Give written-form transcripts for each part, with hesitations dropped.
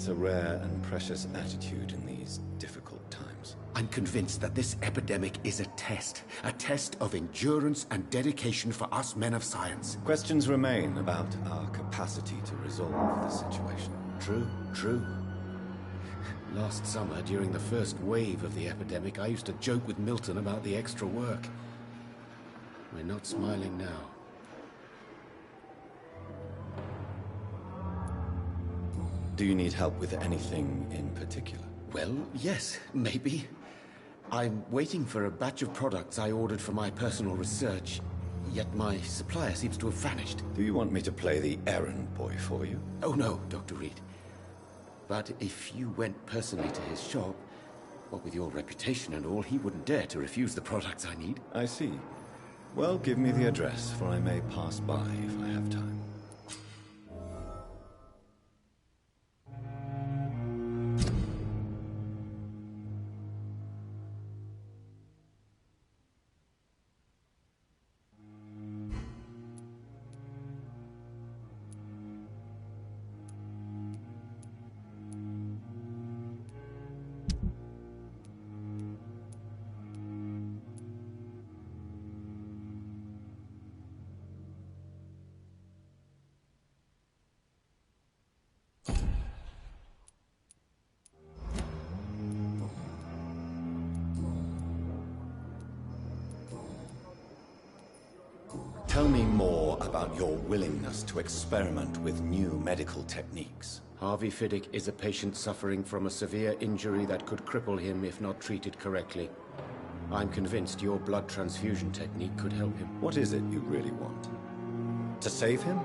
That's a rare and precious attitude in these difficult times. I'm convinced that this epidemic is a test of endurance and dedication for us men of science. Questions remain about our capacity to resolve the situation. True. Last summer, during the first wave of the epidemic, I used to joke with Milton about the extra work. We're not smiling now. Do you need help with anything in particular? Well, yes, maybe. I'm waiting for a batch of products I ordered for my personal research, yet my supplier seems to have vanished. Do you want me to play the errand boy for you? Oh no, Dr. Reed. But if you went personally to his shop, what with your reputation and all, he wouldn't dare to refuse the products I need. I see. Well, give me the address, for I may pass by if I have time. Tell me more about your willingness to experiment with new medical techniques. Harvey Fiddick is a patient suffering from a severe injury that could cripple him if not treated correctly. I'm convinced your blood transfusion technique could help him. What is it you really want? To save him,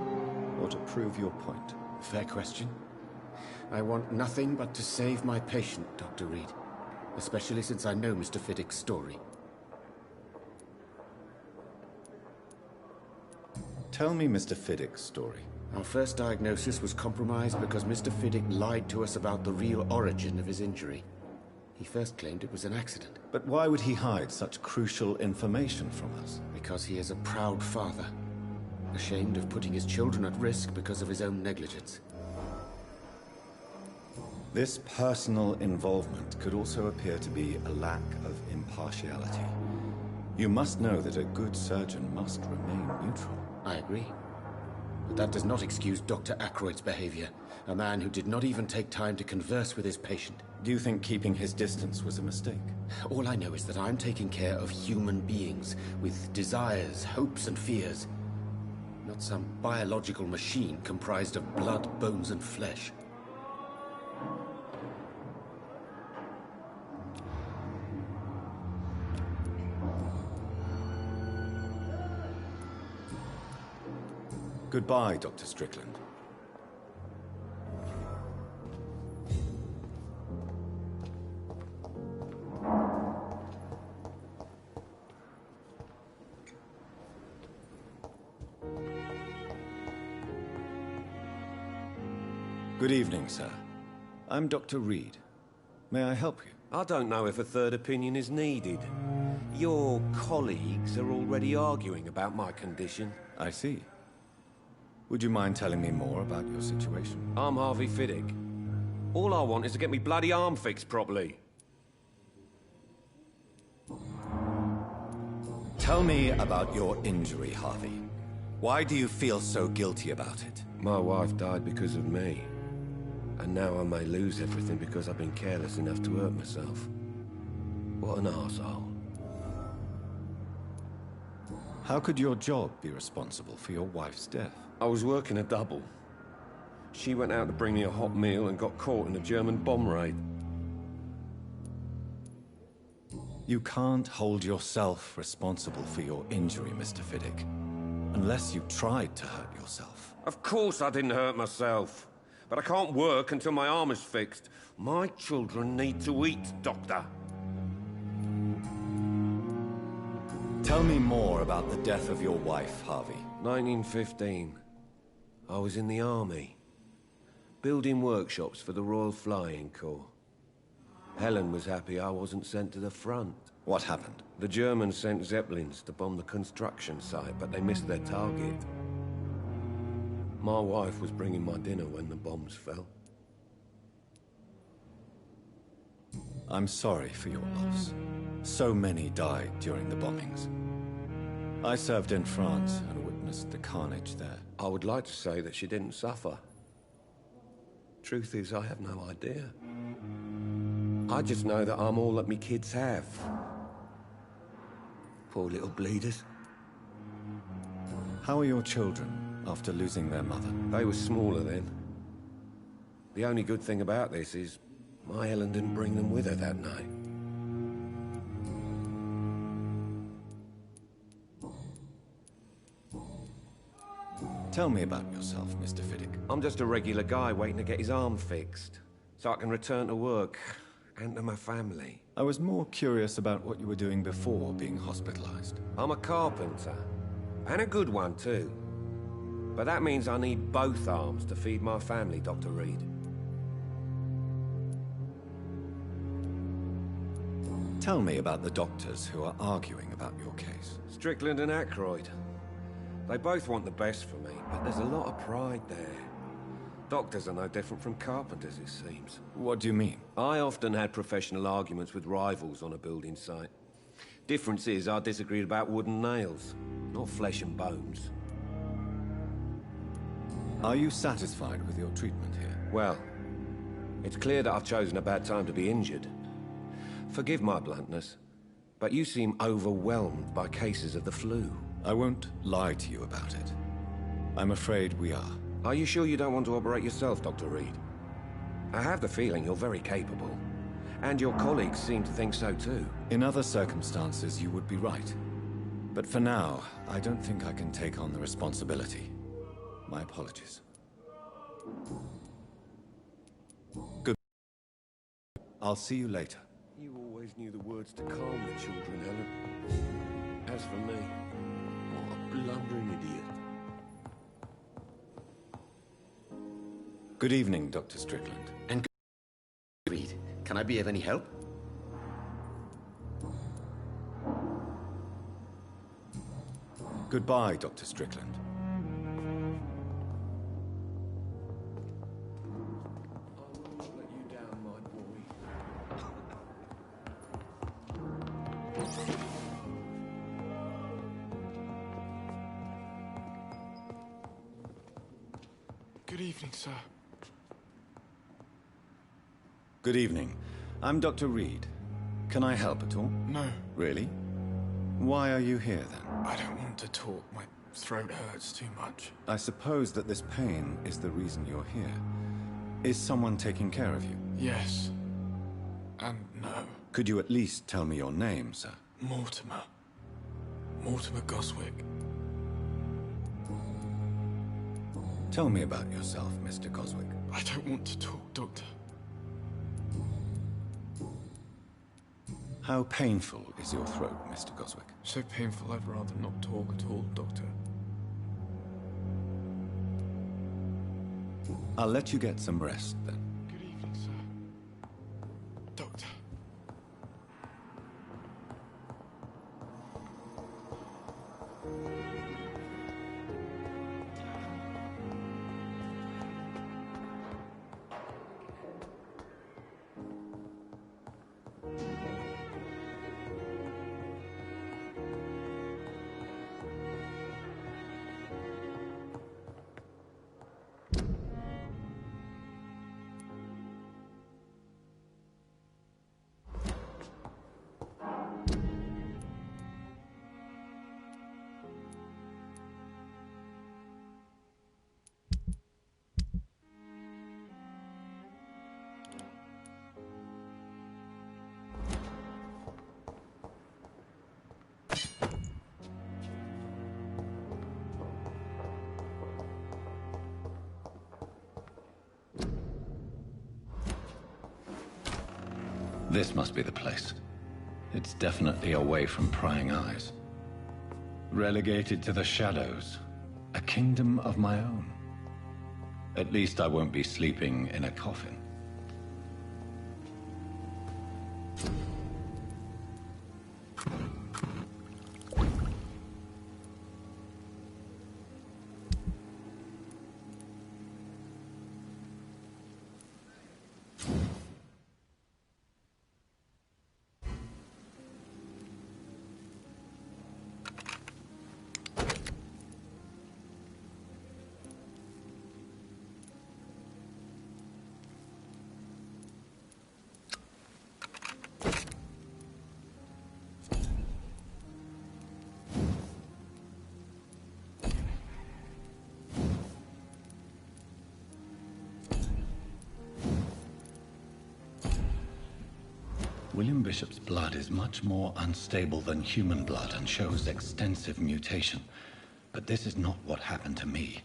or to prove your point? Fair question. I want nothing but to save my patient, Dr. Reed. Especially since I know Mr. Fiddick's story. Tell me Mr. Fiddick's story. Our first diagnosis was compromised because Mr. Fiddick lied to us about the real origin of his injury. He first claimed it was an accident. But why would he hide such crucial information from us? Because he is a proud father, ashamed of putting his children at risk because of his own negligence. This personal involvement could also appear to be a lack of impartiality. You must know that a good surgeon must remain neutral. I agree. But that does not excuse Dr. Ackroyd's behavior, a man who did not even take time to converse with his patient. Do you think keeping his distance was a mistake? All I know is that I'm taking care of human beings with desires, hopes, and fears. Not some biological machine comprised of blood, bones, and flesh. Goodbye, Dr. Strickland. Good evening, sir. I'm Dr. Reed. May I help you? I don't know if a third opinion is needed. Your colleagues are already arguing about my condition. I see. Would you mind telling me more about your situation? I'm Harvey Fiddick. All I want is to get me bloody arm fixed properly. Tell me about your injury, Harvey. Why do you feel so guilty about it? My wife died because of me. And now I may lose everything because I've been careless enough to hurt myself. What an arsehole. How could your job be responsible for your wife's death? I was working a double. She went out to bring me a hot meal and got caught in a German bomb raid. You can't hold yourself responsible for your injury, Mr. Fiddick, unless you tried to hurt yourself. Of course I didn't hurt myself. But I can't work until my arm is fixed. My children need to eat, Doctor. Tell me more about the death of your wife, Harvey. 1915. I was in the army, building workshops for the Royal Flying Corps. Helen was happy I wasn't sent to the front. What happened? The Germans sent Zeppelins to bomb the construction site, but they missed their target. My wife was bringing my dinner when the bombs fell. I'm sorry for your loss. So many died during the bombings. I served in France and witnessed the carnage there. I would like to say that she didn't suffer. Truth is, I have no idea. I just know that I'm all that me kids have. Poor little bleeders. How are your children after losing their mother? They were smaller then. The only good thing about this is my Helen didn't bring them with her that night. Tell me about yourself, Mr. Fiddick. I'm just a regular guy waiting to get his arm fixed, so I can return to work and to my family. I was more curious about what you were doing before being hospitalized. I'm a carpenter, and a good one too. But that means I need both arms to feed my family, Dr. Reed. Tell me about the doctors who are arguing about your case. Strickland and Aykroyd. They both want the best for me, but there's a lot of pride there. Doctors are no different from carpenters, it seems. What do you mean? I often had professional arguments with rivals on a building site. Difference is, I disagreed about wooden nails, not flesh and bones. Are you satisfied with your treatment here? Well, it's clear that I've chosen a bad time to be injured. Forgive my bluntness, but you seem overwhelmed by cases of the flu. I won't lie to you about it. I'm afraid we are. Are you sure you don't want to operate yourself, Dr. Reed? I have the feeling you're very capable. And your colleagues seem to think so too. In other circumstances, you would be right. But for now, I don't think I can take on the responsibility. My apologies. Good. I'll see you later. You always knew the words to calm the children, Helen. As for me, what a blundering idiot. Good evening, Dr. Strickland. And good Reed. Can I be of any help? Goodbye, Dr. Strickland. I won't let you down, my boy. Good evening, sir. Good evening. I'm Dr. Reed. Can I help at all? No, Really? Why are you here, then? I don't want to talk. My throat hurts too much. I suppose that this pain is the reason you're here. Is someone taking care of you? Yes. And no. Could you at least tell me your name, sir? Mortimer. Mortimer Goswick. Tell me about yourself, Mr. Goswick. I don't want to talk, Doctor. How painful is your throat, Mr. Goswick? So painful I'd rather not talk at all, Doctor. I'll let you get some rest, then. Good evening, sir. Doctor. This must be the place. It's definitely away from prying eyes. Relegated to the shadows. A kingdom of my own. At least I won't be sleeping in a coffin. William Bishop's blood is much more unstable than human blood and shows extensive mutation. But this is not what happened to me.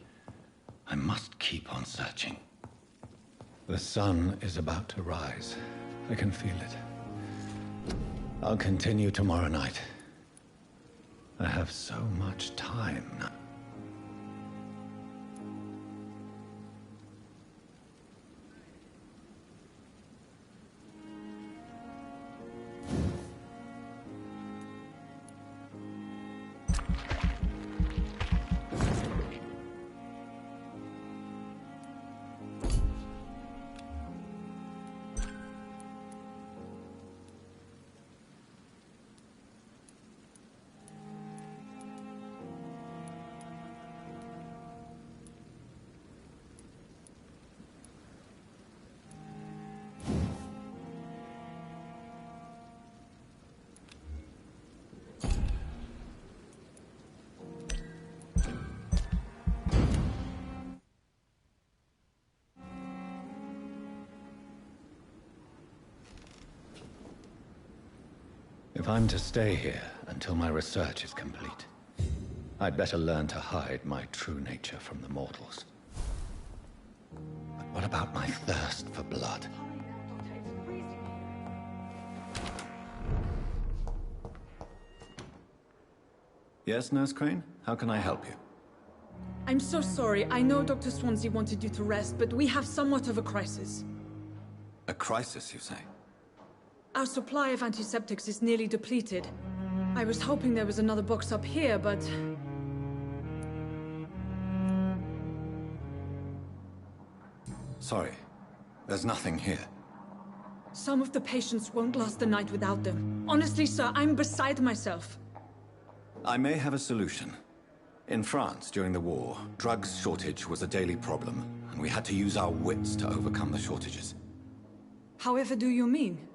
I must keep on searching. The sun is about to rise. I can feel it. I'll continue tomorrow night. I have so much time now. If I'm to stay here until my research is complete, I'd better learn to hide my true nature from the mortals. But what about my thirst for blood? Yes, Nurse Crane? How can I help you? I'm so sorry. I know Dr. Swansea wanted you to rest, but we have somewhat of a crisis. A crisis, you say? Our supply of antiseptics is nearly depleted. I was hoping there was another box up here, but... Sorry. There's nothing here. Some of the patients won't last the night without them. Honestly, sir, I'm beside myself. I may have a solution. In France, during the war, drugs shortage was a daily problem, and we had to use our wits to overcome the shortages. However do you mean?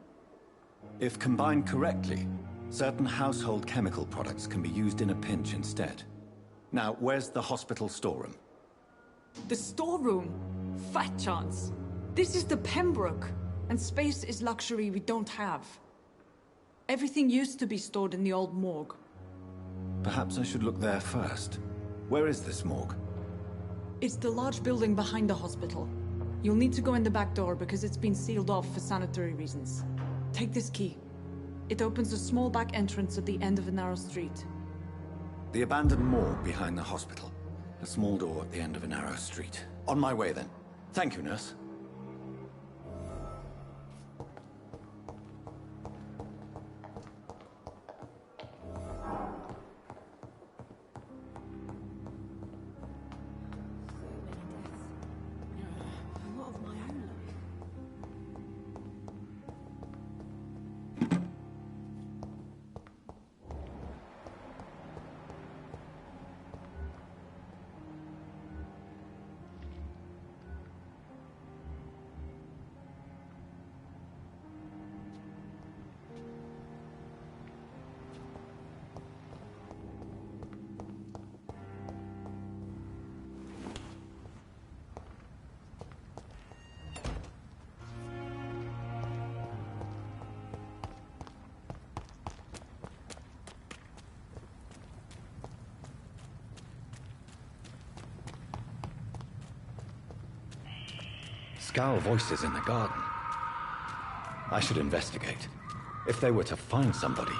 If combined correctly, certain household chemical products can be used in a pinch instead. Now, where's the hospital storeroom? The storeroom? Fat chance. This is the Pembroke, and space is luxury we don't have. Everything used to be stored in the old morgue. Perhaps I should look there first. Where is this morgue? It's the large building behind the hospital. You'll need to go in the back door because it's been sealed off for sanitary reasons. Take this key. It opens a small back entrance at the end of a narrow street. The abandoned morgue behind the hospital. A small door at the end of a narrow street. On my way then. Thank you, nurse. Scowl voices in the garden. I should investigate. If they were to find somebody...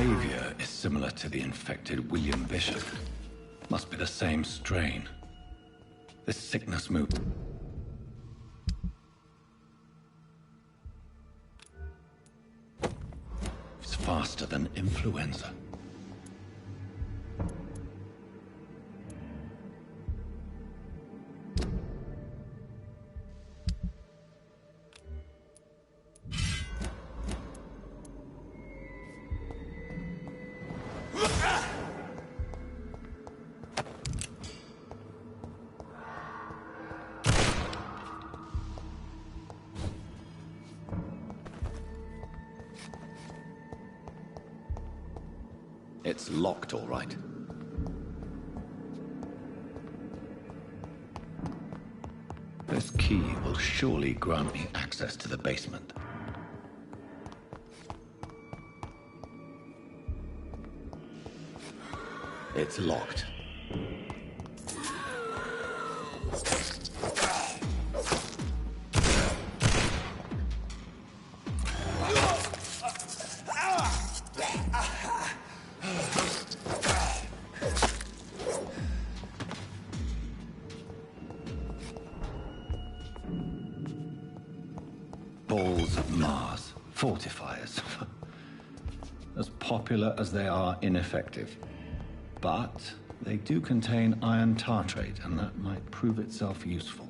behavior is similar to the infected William Bishop. Must be the same strain. This sickness moves. It's faster than influenza. It's locked, all right. This key will surely grant me access to the basement. It's locked. Balls of Mars. Fortifiers. As popular as they are ineffective. But they do contain iron tartrate, and that might prove itself useful.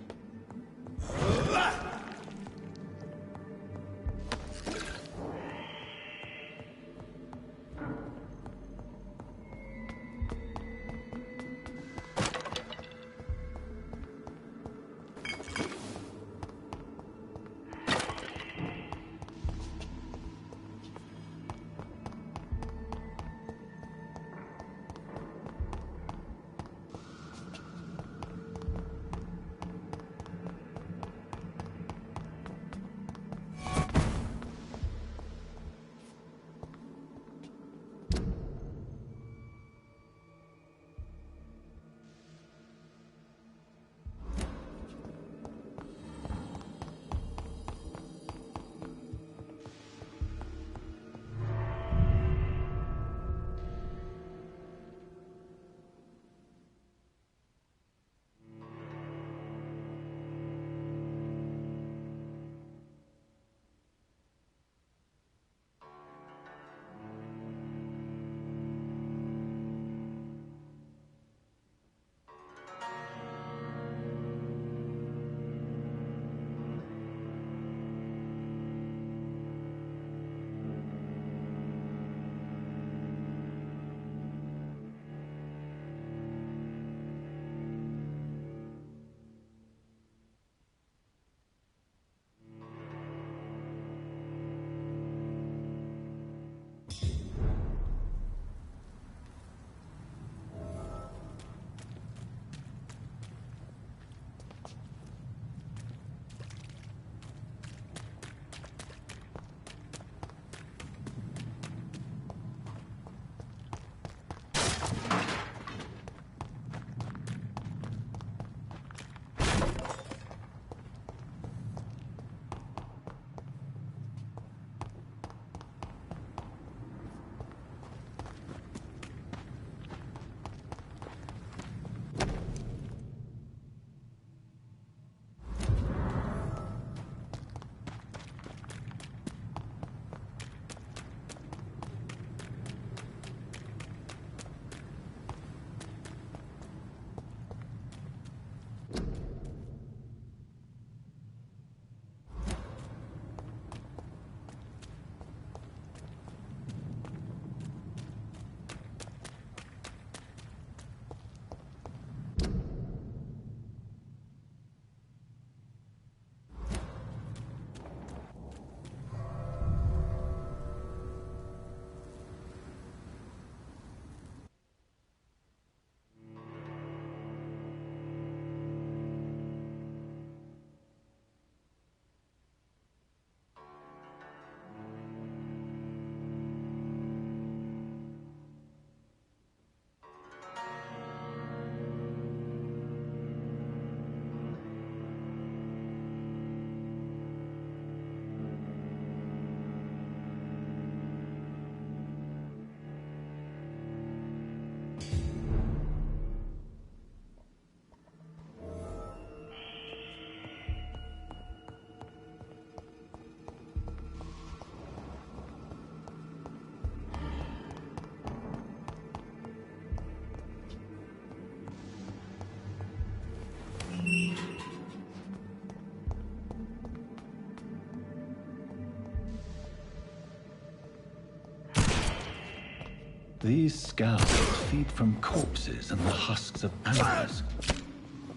These scowls feed from corpses and the husks of animals.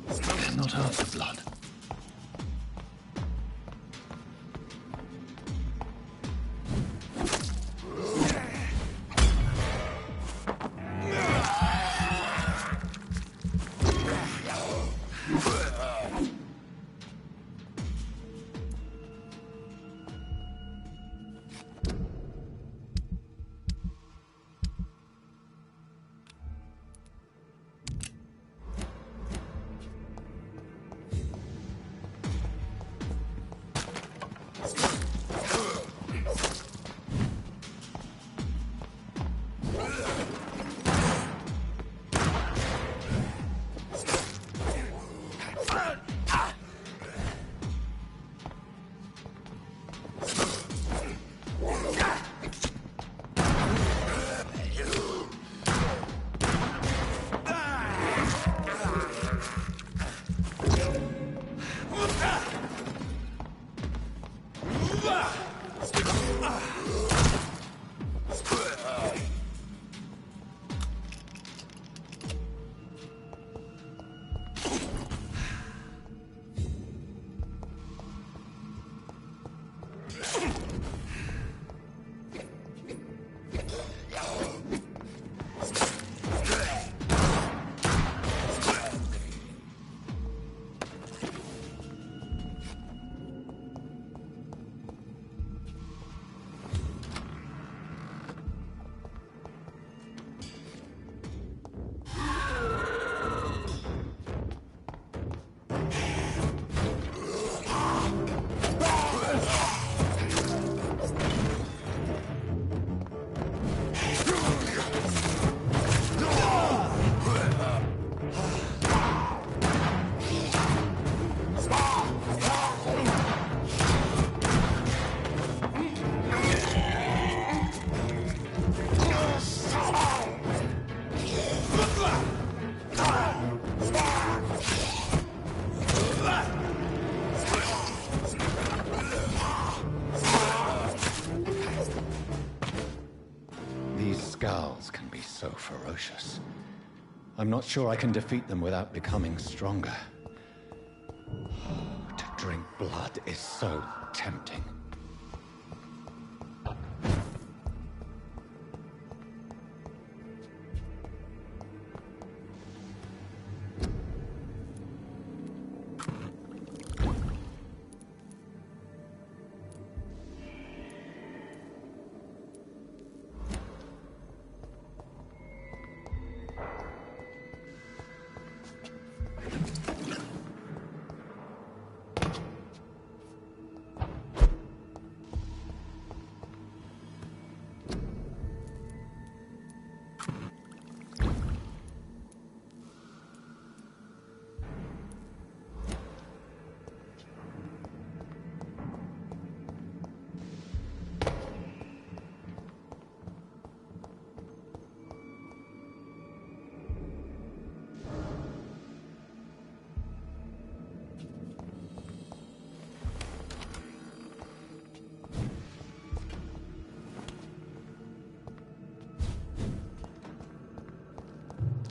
They're not after blood. Scowls can be so ferocious. I'm not sure I can defeat them without becoming stronger. To drink blood is so tempting.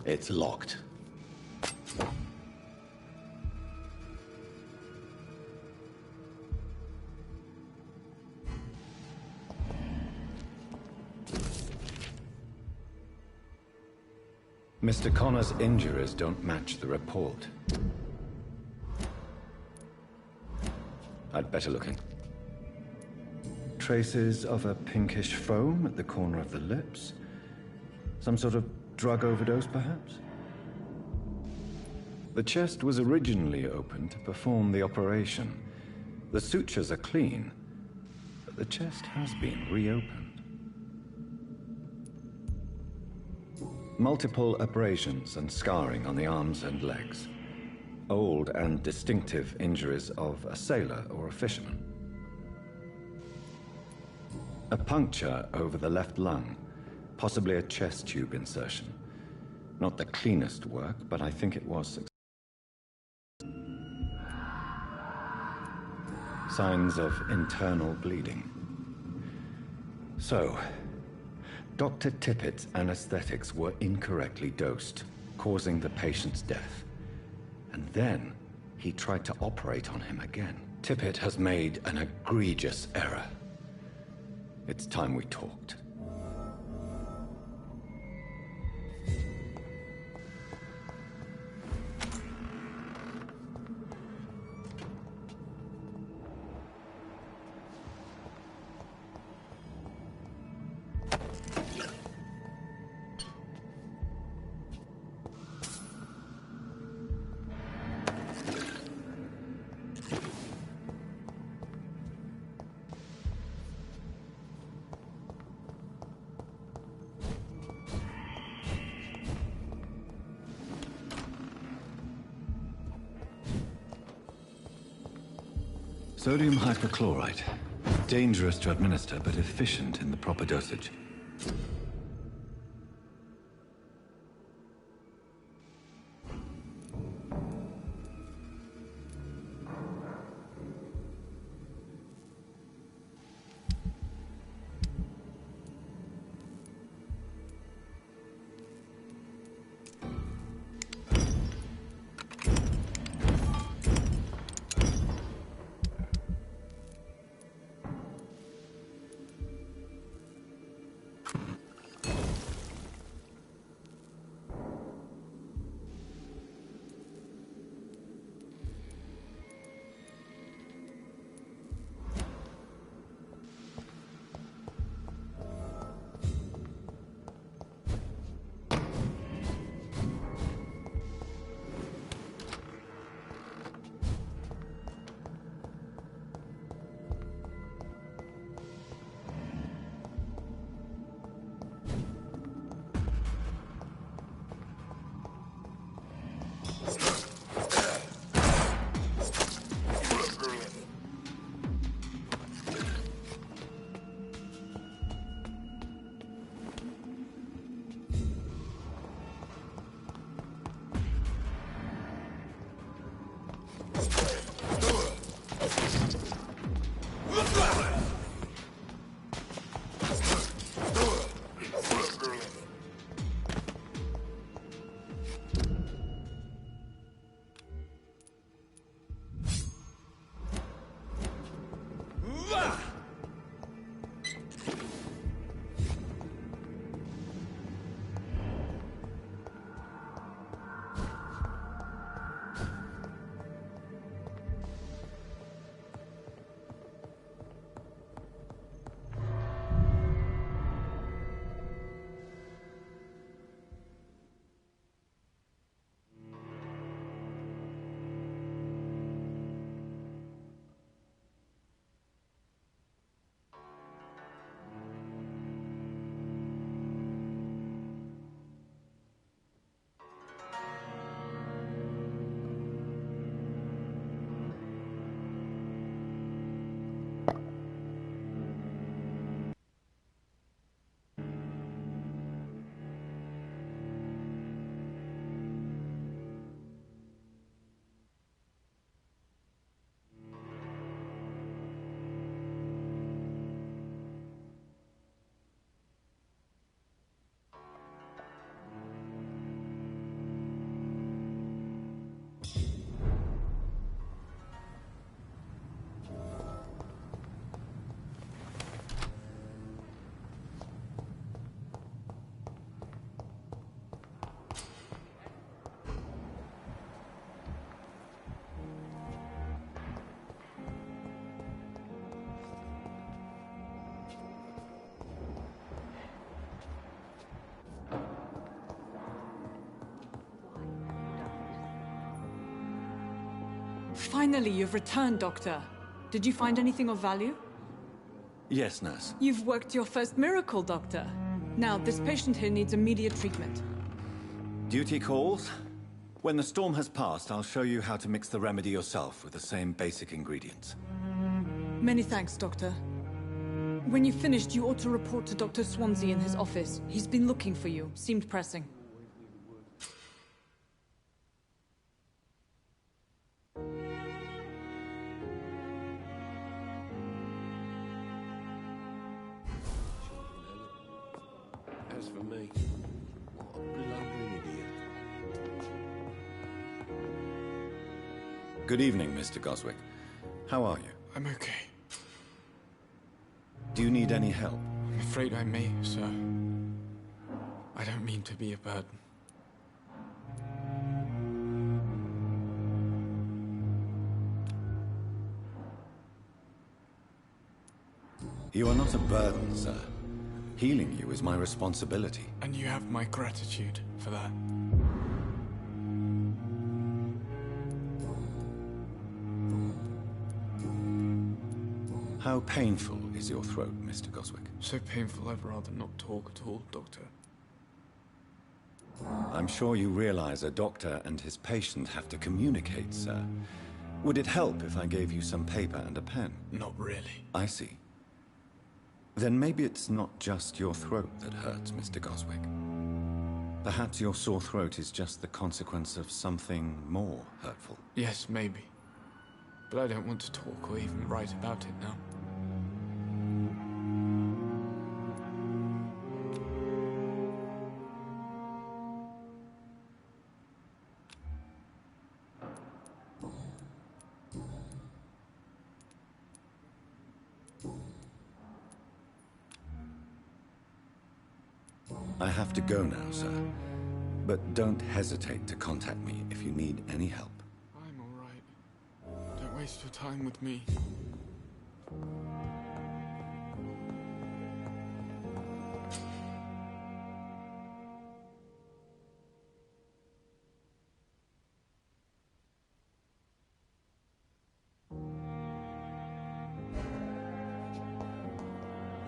It's locked. Mr. Connor's injuries don't match the report. I'd better look in. Traces of a pinkish foam at the corner of the lips. Some sort of drug overdose, perhaps? The chest was originally opened to perform the operation. The sutures are clean, but the chest has been reopened. Multiple abrasions and scarring on the arms and legs. Old and distinctive injuries of a sailor or a fisherman. A puncture over the left lung. Possibly a chest tube insertion. Not the cleanest work, but I think it was successful. Signs of internal bleeding. So, Dr. Tippett's anesthetics were incorrectly dosed, causing the patient's death. And then he tried to operate on him again. Tippett has made an egregious error. It's time we talked. Sodium hypochlorite. Dangerous to administer, but efficient in the proper dosage. Finally, you've returned, Doctor. Did you find anything of value? Yes, nurse. You've worked your first miracle, Doctor. Now, this patient here needs immediate treatment. Duty calls. When the storm has passed, I'll show you how to mix the remedy yourself with the same basic ingredients. Many thanks, Doctor. When you've finished, you ought to report to Dr. Swansea in his office. He's been looking for you. Seemed pressing. As for me, what a blundering idiot. Good evening, Mr. Goswick. How are you? I'm okay. Do you need any help? I'm afraid I may, sir. I don't mean to be a burden. You are not a burden, sir. Healing you is my responsibility. And you have my gratitude for that. How painful is your throat, Mr. Goswick? So painful I'd rather not talk at all, Doctor. I'm sure you realize a doctor and his patient have to communicate, sir. Would it help if I gave you some paper and a pen? Not really. I see. Then maybe it's not just your throat that hurts, Mr. Goswick. Perhaps your sore throat is just the consequence of something more hurtful. Yes, maybe. But I don't want to talk or even write about it now. I have to go now, sir. But don't hesitate to contact me if you need any help. I'm all right. Don't waste your time with me.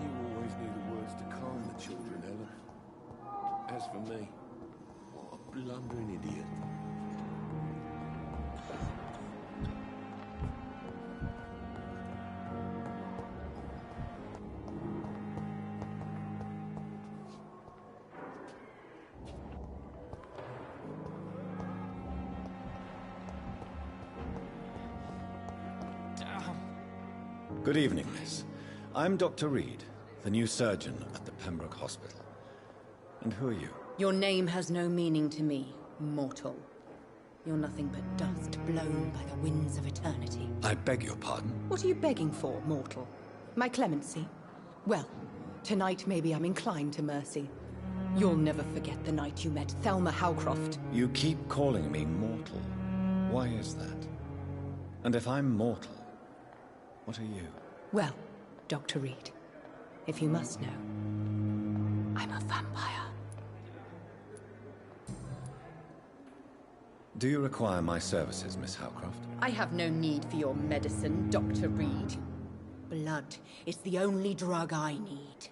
You always knew the words to calm the children, Helen. As for me, what a blundering idiot. Good evening, miss. I'm Dr. Reed, the new surgeon at the Pembroke Hospital. And who are you? Your name has no meaning to me, mortal. You're nothing but dust blown by the winds of eternity. I beg your pardon? What are you begging for, mortal? My clemency? Well, tonight maybe I'm inclined to mercy. You'll never forget the night you met Thelma Howcroft. You keep calling me mortal. Why is that? And if I'm mortal, what are you? Well, Dr. Reed, if you must know, I'm a vampire. Do you require my services, Miss Howcroft? I have no need for your medicine, Dr. Reed. Blood is the only drug I need.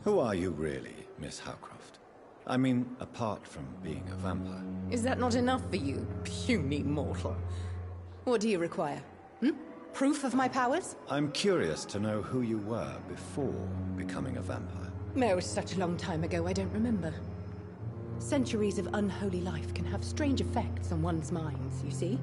Who are you really, Miss Howcroft? I mean, apart from being a vampire. Is that not enough for you, puny mortal? What do you require? Proof of my powers? I'm curious to know who you were before becoming a vampire. It was such a long time ago, I don't remember. Centuries of unholy life can have strange effects on one's minds, you see?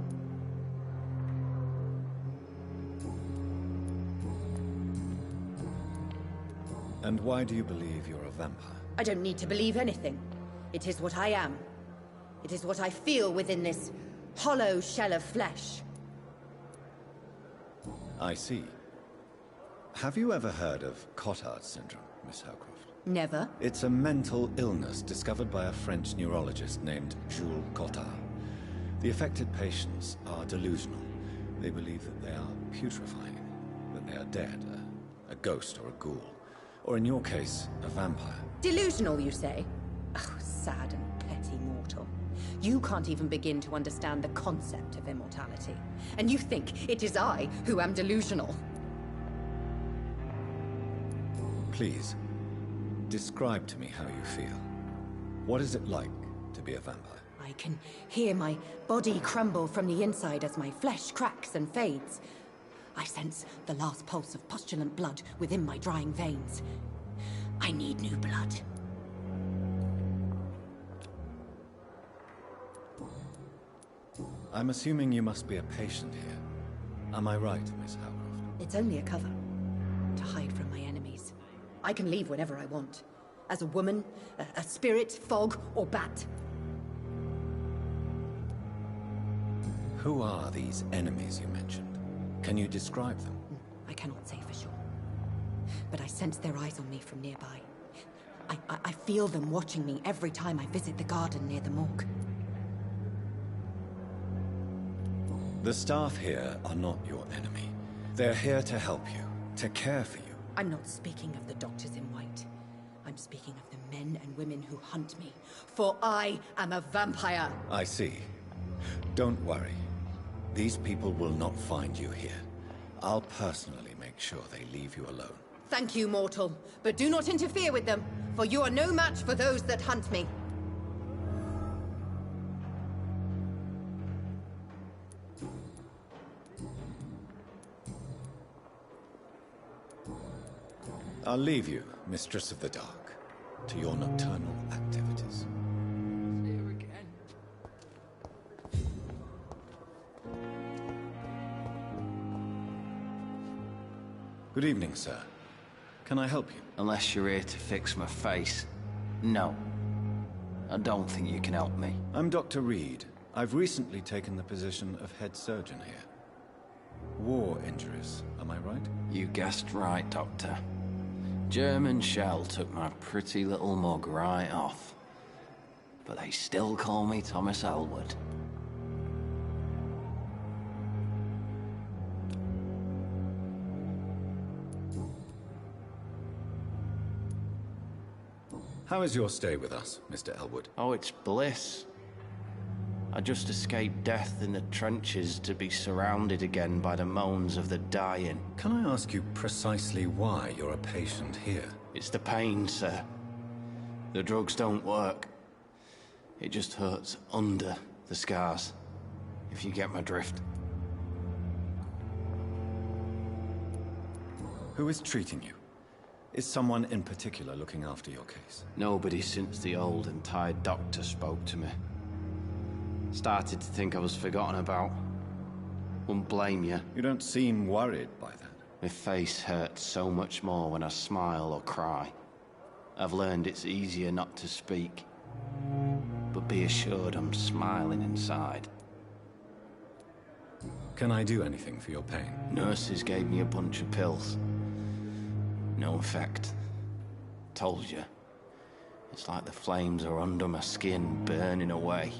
And why do you believe you're a vampire? I don't need to believe anything. It is what I am. It is what I feel within this hollow shell of flesh. I see. Have you ever heard of Cotard's syndrome, Miss Howcroft? Never. It's a mental illness discovered by a French neurologist named Jules Cotard. The affected patients are delusional. They believe that they are putrefying, that they are dead, a ghost or a ghoul. Or in your case, a vampire. Delusional, you say? Oh, sad and petty mortal. You can't even begin to understand the concept of immortality. And you think it is I who am delusional. Please, describe to me how you feel. What is it like to be a vampire? I can hear my body crumble from the inside as my flesh cracks and fades. I sense the last pulse of postulant blood within my drying veins. I need new blood. I'm assuming you must be a patient here. Am I right, Miss Howcroft? It's only a cover. hide from my enemies. I can leave whenever I want. As a woman, a spirit, fog, or bat. Who are these enemies you mentioned? Can you describe them? I cannot say for sure. But I sense their eyes on me from nearby. I feel them watching me every time I visit the garden near the morgue. The staff here are not your enemy. They're here to help you, to care for you. I'm not speaking of the doctors in white. I'm speaking of the men and women who hunt me. For I am a vampire! I see. Don't worry. These people will not find you here. I'll personally make sure they leave you alone. Thank you, mortal. But do not interfere with them, for you are no match for those that hunt me. I'll leave you, Mistress of the Dark, to your nocturnal activities. Here again. Good evening, sir. Can I help you? Unless you're here to fix my face. No. I don't think you can help me. I'm Dr. Reed. I've recently taken the position of head surgeon here. War injuries, am I right? You guessed right, Doctor. German shell took my pretty little mug right off. But they still call me Thomas Elwood. How is your stay with us, Mr. Elwood? Oh, it's bliss. I just escaped death in the trenches to be surrounded again by the moans of the dying. Can I ask you precisely why you're a patient here? It's the pain, sir. The drugs don't work. It just hurts under the scars, if you get my drift. Who is treating you? Is someone in particular looking after your case? Nobody since the old and tired doctor spoke to me. Started to think I was forgotten about. Wouldn't blame you. You don't seem worried by that. My face hurts so much more when I smile or cry. I've learned it's easier not to speak. But be assured I'm smiling inside. Can I do anything for your pain? Nurses gave me a bunch of pills. No effect. Told you. It's like the flames are under my skin, burning away.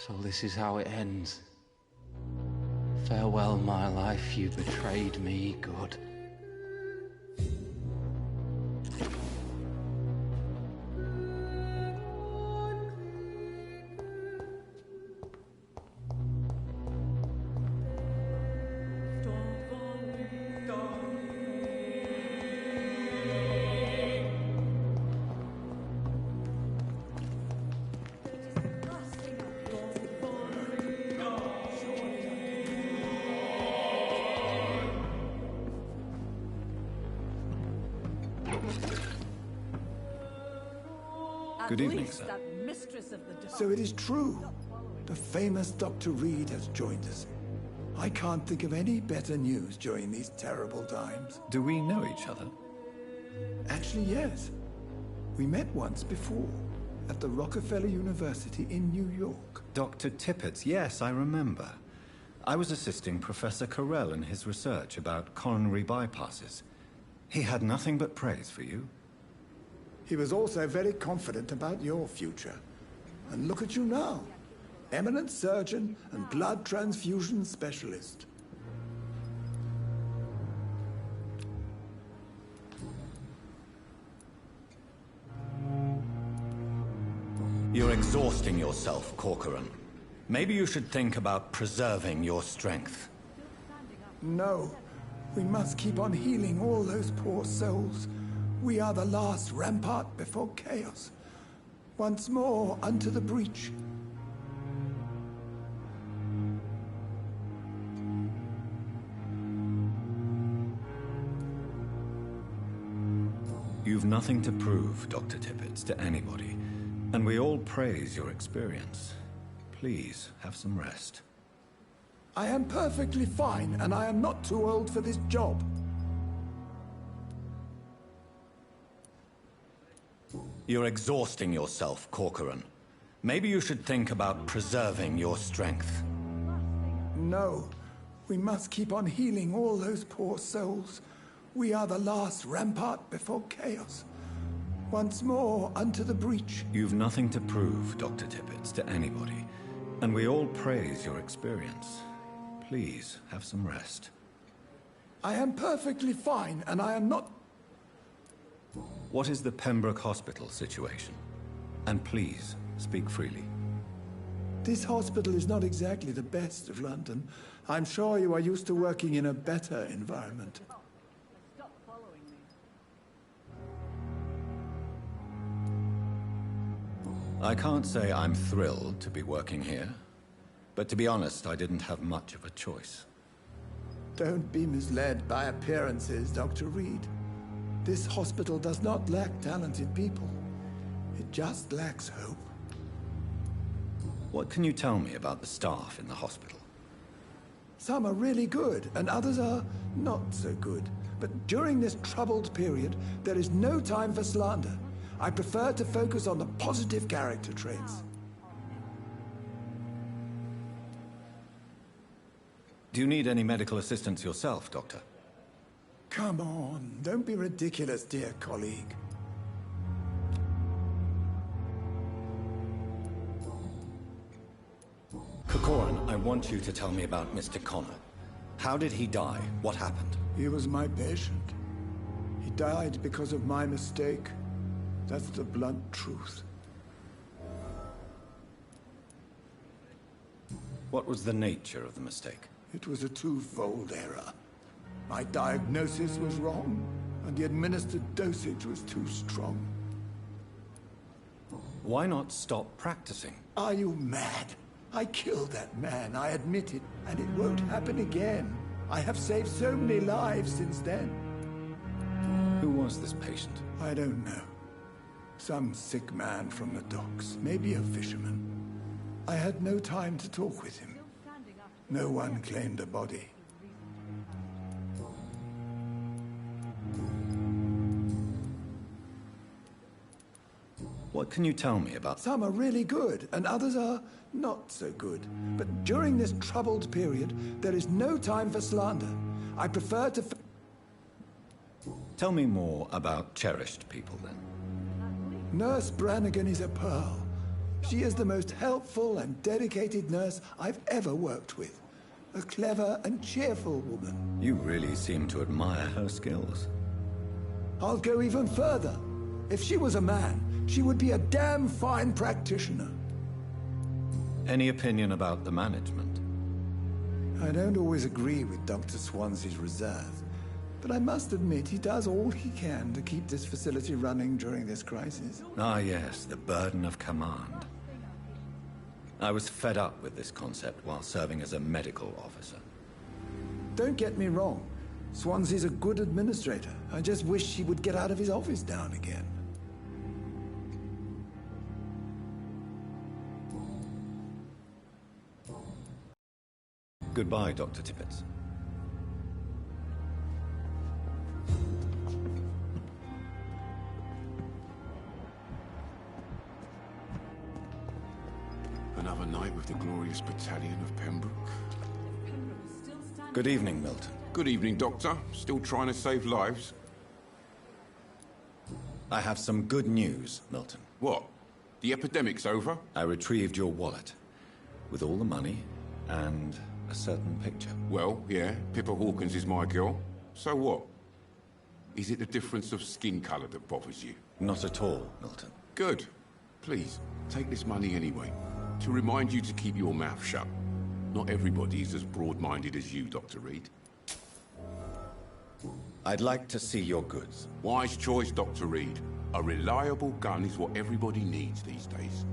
So this is how it ends. Farewell, my life, you betrayed me, good. Good evening, sir. So it is true. The famous Dr. Reed has joined us. I can't think of any better news during these terrible times. Do we know each other? Actually, yes. We met once before, at the Rockefeller University in New York. Dr. Tippett, yes, I remember. I was assisting Professor Carell in his research about coronary bypasses. He had nothing but praise for you. He was also very confident about your future. And look at you now. Eminent surgeon and blood transfusion specialist. You're exhausting yourself, Corcoran. Maybe you should think about preserving your strength. No. We must keep on healing all those poor souls. We are the last rampart before chaos. Once more, unto the breach. You've nothing to prove, Dr. Tippett, to anybody. And we all praise your experience. Please, have some rest. I am perfectly fine, and I am not too old for this job. You're exhausting yourself, Corcoran. Maybe you should think about preserving your strength. No. We must keep on healing all those poor souls. We are the last rampart before chaos. Once more, unto the breach. You've nothing to prove, Dr. Tippett, to anybody. And we all praise your experience. Please, have some rest. I am perfectly fine, and I am not... What is the Pembroke Hospital situation? And please, speak freely. This hospital is not exactly the best of London. I'm sure you are used to working in a better environment. I can't say I'm thrilled to be working here. But to be honest, I didn't have much of a choice. Don't be misled by appearances, Dr. Reed. This hospital does not lack talented people. It just lacks hope. What can you tell me about the staff in the hospital? Some are really good, and others are not so good. But during this troubled period, there is no time for slander. I prefer to focus on the positive character traits. Do you need any medical assistance yourself, Doctor? Come on, don't be ridiculous, dear colleague. Corcoran, I want you to tell me about Mr. Connor. How did he die? What happened? He was my patient. He died because of my mistake. That's the blunt truth. What was the nature of the mistake? It was a twofold error. My diagnosis was wrong, and the administered dosage was too strong. Why not stop practicing? Are you mad? I killed that man, I admit it, and it won't happen again. I have saved so many lives since then. Who was this patient? I don't know. Some sick man from the docks, maybe a fisherman. I had no time to talk with him. No one claimed a body. What can you tell me about... Some are really good, and others are not so good. But during this troubled period, there is no time for slander. I prefer to... Tell me more about cherished people, then. Nurse Brannigan is a pearl. She is the most helpful and dedicated nurse I've ever worked with. A clever and cheerful woman. You really seem to admire her skills. I'll go even further. If she was a man, she would be a damn fine practitioner. Any opinion about the management? I don't always agree with Dr. Swansea's reserve, but I must admit he does all he can to keep this facility running during this crisis. Ah yes, the burden of command. I was fed up with this concept while serving as a medical officer. Don't get me wrong. Swansea's a good administrator. I just wish he would get out of his office now and again. Goodbye, Dr. Tippett. Another night with the glorious battalion of Pembroke. Good evening, Milton. Good evening, Doctor. Still trying to save lives? I have some good news, Milton. What? The epidemic's over? I retrieved your wallet, with all the money and a certain picture. Well, yeah, Pippa Hawkins is my girl. So what? Is it the difference of skin colour that bothers you? Not at all, Milton. Good. Please, take this money anyway. To remind you to keep your mouth shut. Not everybody is as broad-minded as you, Dr. Reed. I'd like to see your goods. Wise choice, Dr. Reed. A reliable gun is what everybody needs these days.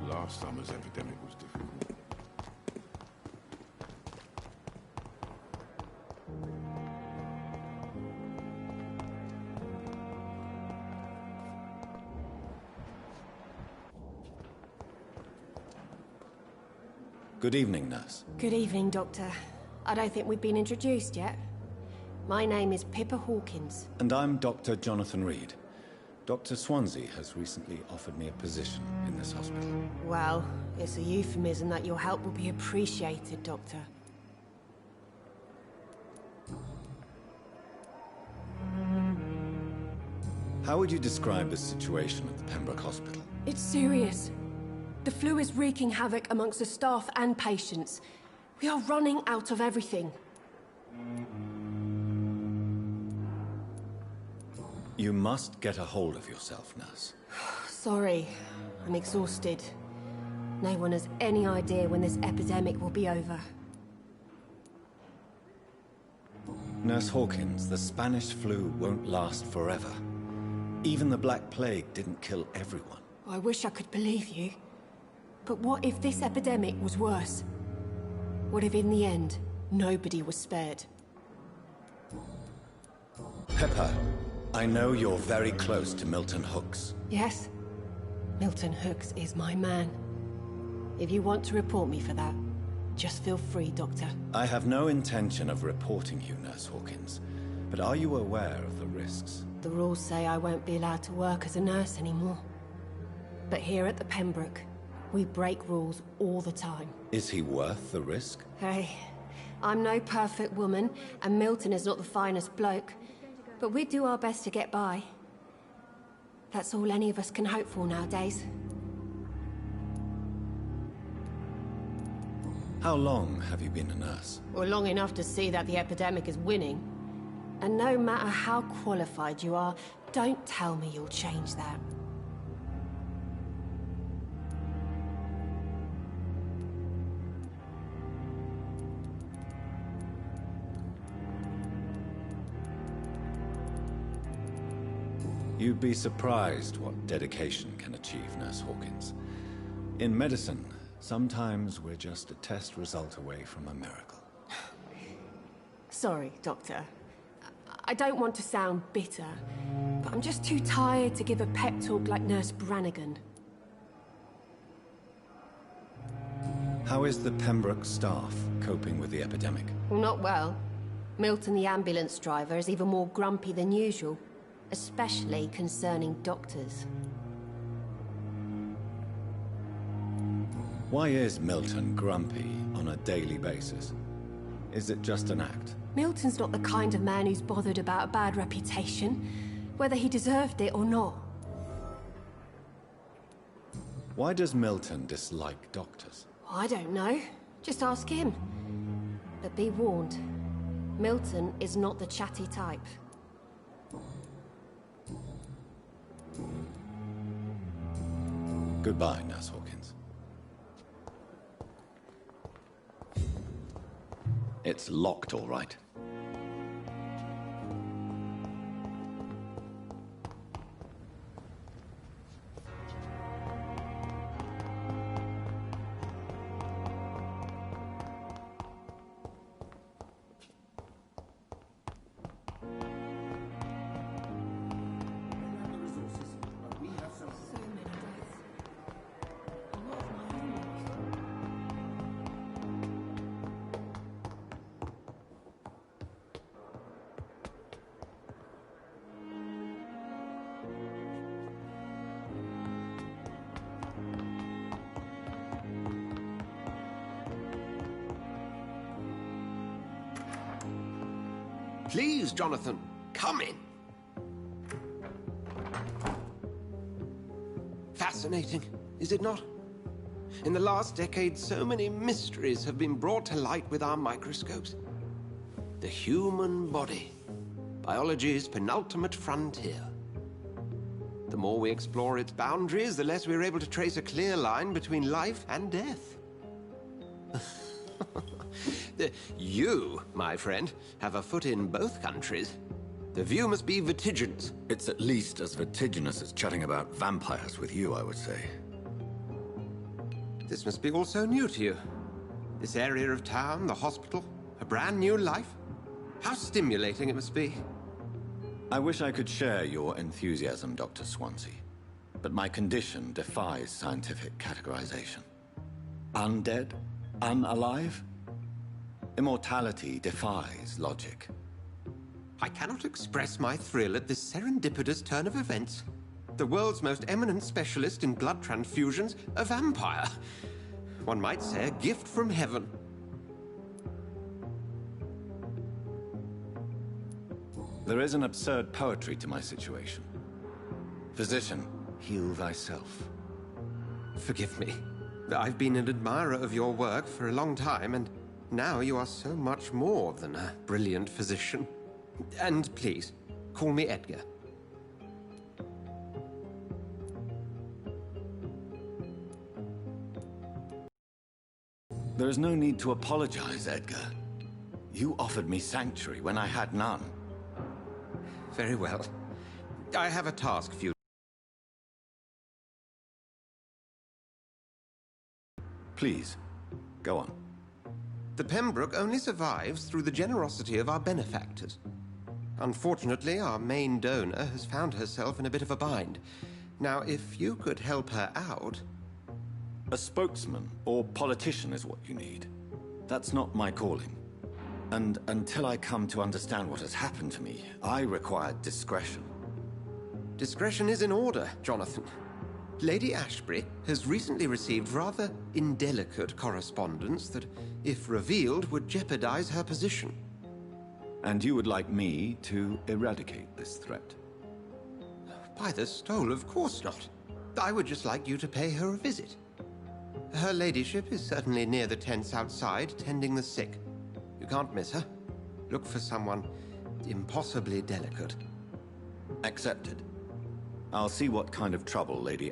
Last summer's epidemic was difficult. Good evening, nurse. Good evening, Doctor. I don't think we've been introduced yet. My name is Pippa Hawkins. And I'm Dr. Jonathan Reed. Dr. Swansea has recently offered me a position in this hospital. Well, it's a euphemism that your help will be appreciated, Doctor. How would you describe the situation at the Pembroke Hospital? It's serious. The flu is wreaking havoc amongst the staff and patients. We are running out of everything. You must get a hold of yourself, nurse. Sorry, I'm exhausted. No one has any idea when this epidemic will be over. Nurse Hawkins, the Spanish flu won't last forever. Even the Black Plague didn't kill everyone. I wish I could believe you. But what if this epidemic was worse? What if in the end, nobody was spared? Pepper, I know you're very close to Milton Hooks. Yes, Milton Hooks is my man. If you want to report me for that, just feel free, Doctor. I have no intention of reporting you, Nurse Hawkins. But are you aware of the risks? The rules say I won't be allowed to work as a nurse anymore. But here at the Pembroke, we break rules all the time. Is he worth the risk? Hey, I'm no perfect woman, and Milton is not the finest bloke. But we do our best to get by. That's all any of us can hope for nowadays. How long have you been a nurse? Well, long enough to see that the epidemic is winning. And no matter how qualified you are, don't tell me you'll change that. You'd be surprised what dedication can achieve, Nurse Hawkins. In medicine, sometimes we're just a test result away from a miracle. Sorry, Doctor. I don't want to sound bitter, but I'm just too tired to give a pep talk like Nurse Brannigan. How is the Pembroke staff coping with the epidemic? Well, not well. Milton, the ambulance driver, is even more grumpy than usual, especially concerning doctors. Why is Milton grumpy on a daily basis? Is it just an act? Milton's not the kind of man who's bothered about a bad reputation, whether he deserved it or not. Why does Milton dislike doctors? I don't know. Just ask him. But be warned, Milton is not the chatty type. Goodbye, Nurse Hawkins. It's locked, all right. Please, Jonathan, come in. Fascinating, is it not? In the last decade, so many mysteries have been brought to light with our microscopes. The human body, biology's penultimate frontier. The more we explore its boundaries, the less we're able to trace a clear line between life and death. You, my friend, have a foot in both countries. The view must be vertiginous. It's at least as vertiginous as chatting about vampires with you, I would say. This must be all so new to you. This area of town, the hospital, a brand new life. How stimulating it must be. I wish I could share your enthusiasm, Dr. Swansea, but my condition defies scientific categorization. Undead? Unalive? Immortality defies logic. I cannot express my thrill at this serendipitous turn of events. The world's most eminent specialist in blood transfusions, a vampire. One might say a gift from heaven. There is an absurd poetry to my situation. Physician, heal thyself. Forgive me. I've been an admirer of your work for a long time, and now you are so much more than a brilliant physician. And please, call me Edgar. There is no need to apologize, Edgar. You offered me sanctuary when I had none. Very well. I have a task for you. Please, go on. The Pembroke only survives through the generosity of our benefactors. Unfortunately, our main donor has found herself in a bit of a bind. Now, if you could help her out... A spokesman or politician is what you need. That's not my calling. And until I come to understand what has happened to me, I require discretion. Discretion is in order, Jonathan. Lady Ashbury has recently received rather indelicate correspondence that, if revealed, would jeopardize her position. And you would like me to eradicate this threat? By the stole, of course not. I would just like you to pay her a visit. Her ladyship is certainly near the tents outside, tending the sick. You can't miss her. Look for someone impossibly delicate. Accepted. I'll see what kind of trouble Lady